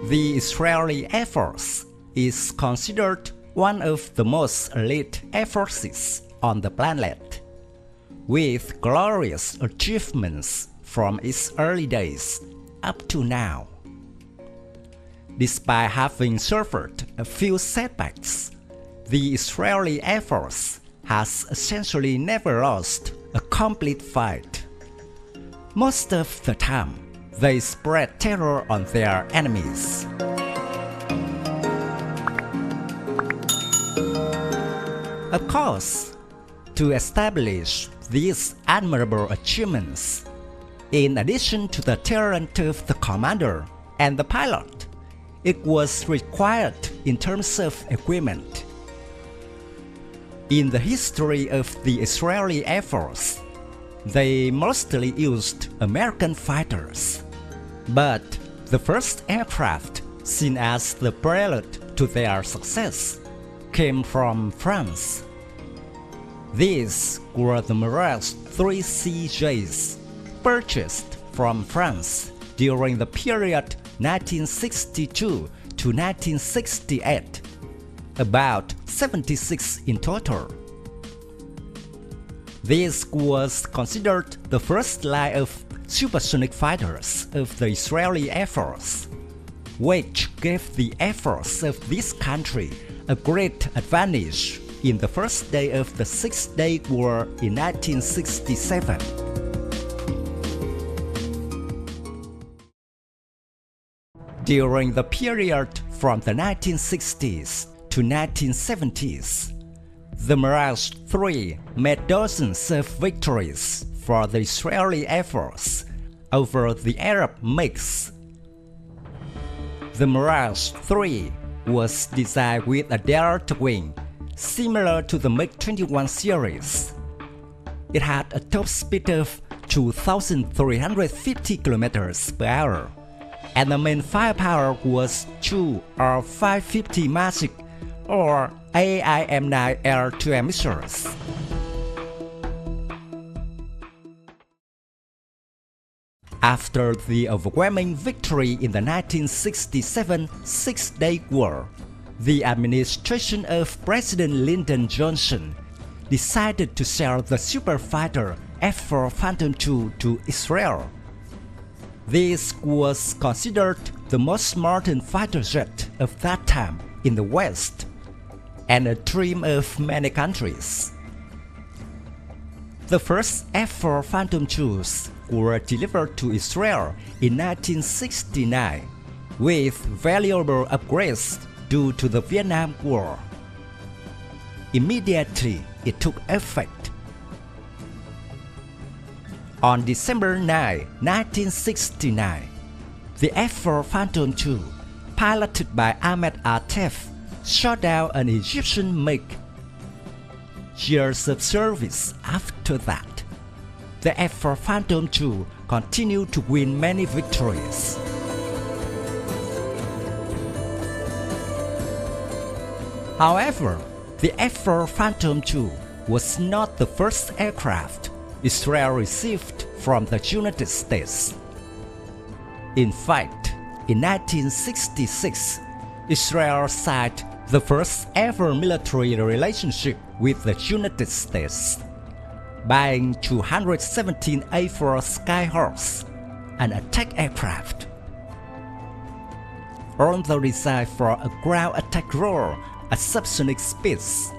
The Israeli Air Force is considered one of the most elite air forces on the planet, with glorious achievements from its early days up to now. Despite having suffered a few setbacks, the Israeli Air Force has essentially never lost a complete fight. Most of the time, they spread terror on their enemies. Of course, to establish these admirable achievements, in addition to the talent of the commander and the pilot, it was required in terms of equipment. In the history of the Israeli Air Force, they mostly used American fighters, but the first aircraft seen as the prelude to their success came from France. These were the Mirage III CJs, purchased from France during the period 1962 to 1968, about 76 in total. This was considered the first line of supersonic fighters of the Israeli Air Force, which gave the Air Force of this country a great advantage in the first day of the Six-Day War in 1967. During the period from the 1960s to 1970s, the Mirage III made dozens of victories for the Israeli Air Force over the Arab MiGs. The Mirage III was designed with a direct wing similar to the MiG-21 series. It had a top speed of 2,350 km per hour, and the main firepower was two R.550 Magic or AIM-9 air-to-air missiles. After the overwhelming victory in the 1967 Six-Day War, the administration of President Lyndon Johnson decided to sell the superfighter F-4 Phantom II to Israel. This was considered the most modern fighter jet of that time in the West, and a dream of many countries. The first F-4 Phantom IIs were delivered to Israel in 1969 with valuable upgrades due to the Vietnam War. Immediately, it took effect. On December 9, 1969, the F-4 Phantom II, piloted by Ahmed Attef, shot down an Egyptian MiG. Years of service after that, the F-4 Phantom II continued to win many victories. However, the F-4 Phantom II was not the first aircraft Israel received from the United States. In fact, in 1966, Israel signed the first ever military relationship with the United States, buying 217 A-4 Skyhawks, an attack aircraft. Although designed for a ground attack role at subsonic speeds,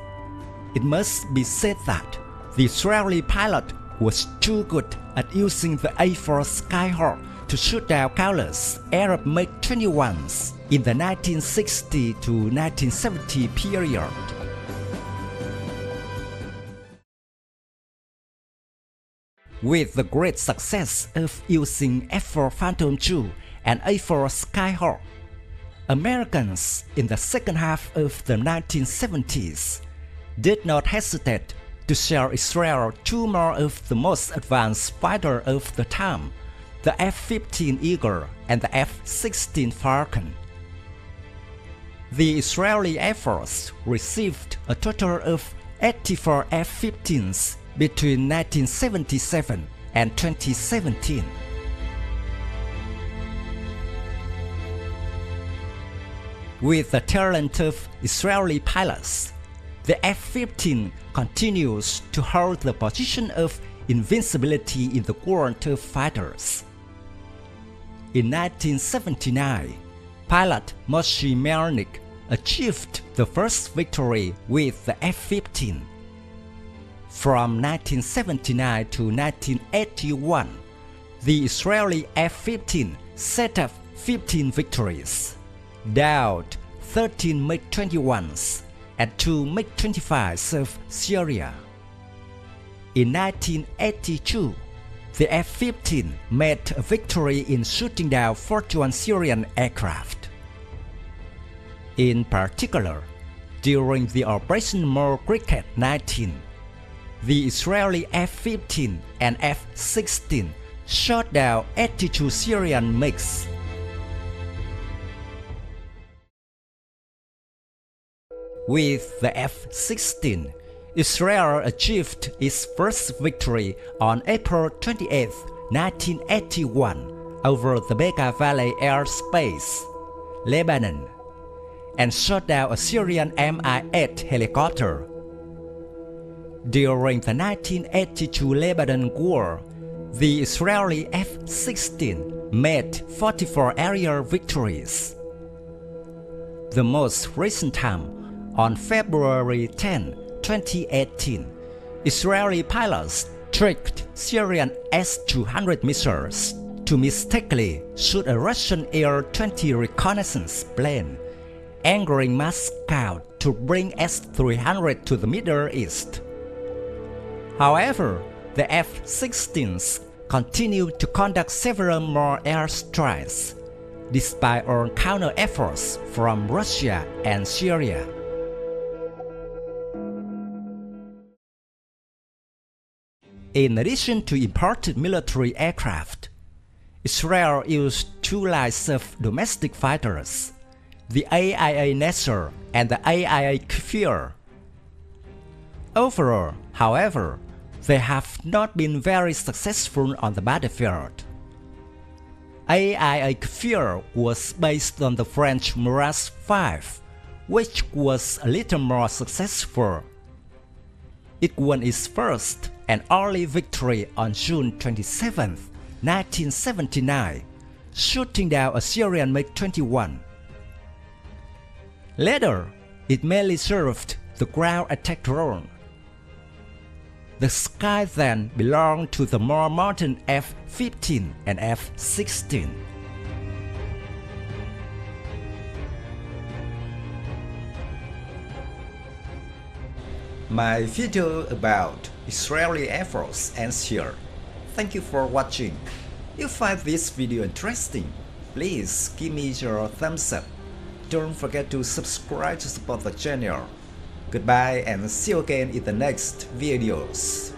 it must be said that the Israeli pilot was too good at using the A-4 Skyhawk to shoot down countless Arab MiG-21s in the 1960 to 1970 period. With the great success of using F-4 Phantom II and A-4 Skyhawk, Americans in the second half of the 1970s did not hesitate to sell Israel two more of the most advanced fighters of the time, the F-15 Eagle and the F-16 Falcon. The Israeli Air Force received a total of 84 F-15s between 1977 and 2017. With the talented Israeli pilots, the F-15 continues to hold the position of invincibility in the war of fighters. In 1979, pilot Moshe Melnick achieved the first victory with the F-15. From 1979 to 1981, the Israeli F-15 set up 15 victories, downed 13 MiG-21s and 2 MiG-25s of Syria. In 1982, the F-15 made a victory in shooting down 41 Syrian aircraft. In particular, during the Operation More Cricket 19, the Israeli F-15 and F-16 shot down 82 Syrian MiGs. With the F-16, Israel achieved its first victory on April 28, 1981 over the Bekaa Valley airspace, Lebanon, and shot down a Syrian Mi-8 helicopter. During the 1982 Lebanon War, the Israeli F-16 made 44 aerial victories. The most recent time, on February 10, 2018, Israeli pilots tricked Syrian S-200 missiles to mistakenly shoot a Russian Il-20 reconnaissance plane, angering Moscow to bring S-300 to the Middle East. However, the F-16s continued to conduct several more airstrikes, despite all counter-efforts from Russia and Syria. In addition to imported military aircraft, Israel used two lines of domestic fighters, the AIA Nasser and the AIA Kfir. Overall, however, they have not been very successful on the battlefield. AIA Kfir was based on the French Mirage III, which was a little more successful. It won its first and only victory on June 27, 1979, shooting down a Syrian MiG-21. Later, it mainly served the ground attack role. The sky then belonged to the more modern F-15 and F-16. My video about Israeli Air Force ends here. Thank you for watching. If you find this video interesting, please give me your thumbs up. Don't forget to subscribe to support the channel. Goodbye and see you again in the next videos.